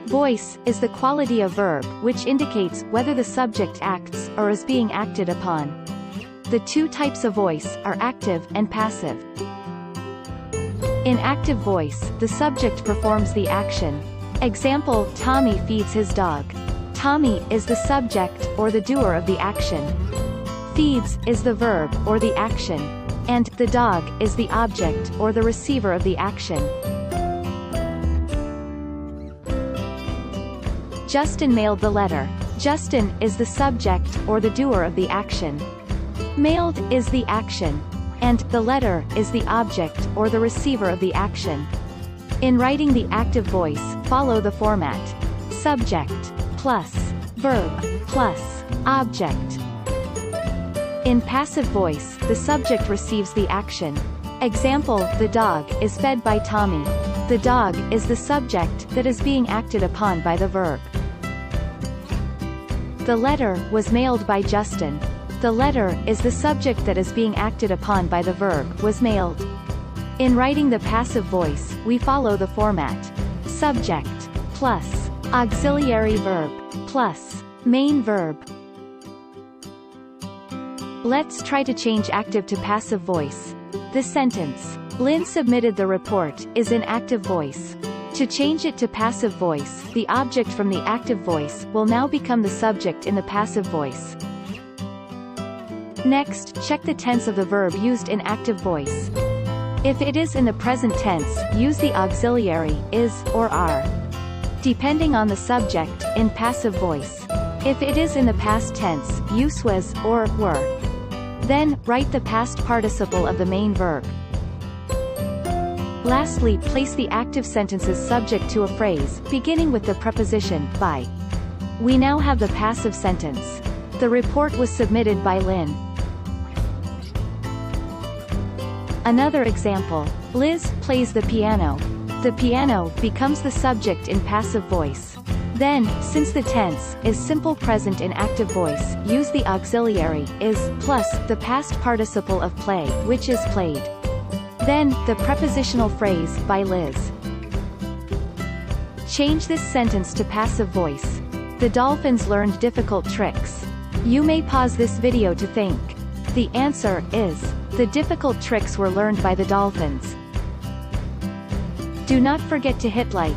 Voice is the quality of verb which indicates whether the subject acts or is being acted upon. The two types of voice are active and passive. In active voice, the subject performs the action. Example: Tommy feeds his dog. Tommy is the subject or the doer of the action. Feeds is the verb or the action, and the dog is the object or the receiver of the action. Justin mailed the letter. Justin is the subject or the doer of the action. Mailed is the action, and the letter is the object or the receiver of the action. In writing the active voice, follow the format: subject plus verb plus object. In passive voice, the subject receives the action. Example: the dog is fed by Tommy. The dog is the subject that is being acted upon by the verb. The letter was mailed by Justin. The letter is the subject that is being acted upon by the verb was mailed. In writing the passive voice, we follow the format: subject plus auxiliary verb plus main verb. Let's try to change active to passive voice. This sentence, "Lynn submitted the report," is in active voice. To change it to passive voice, the object from the active voice will now become the subject in the passive voice. Next, check the tense of the verb used in active voice. If it is in the present tense, use the auxiliary is or are, depending on the subject, in passive voice. If it is in the past tense, use was or were. Then, write the past participle of the main verb. Lastly, place the active sentences subject to a phrase, beginning with the preposition by. We now have the passive sentence. The report was submitted by Lynn. Another example: Liz plays the piano. The piano becomes the subject in passive voice. Then, since the tense is simple present in active voice, use the auxiliary is plus the past participle of play, which is played. Then, the prepositional phrase by Liz. Change this sentence to passive voice. The dolphins learned difficult tricks. You may pause this video to think. The answer is, the difficult tricks were learned by the dolphins. Do not forget to hit like.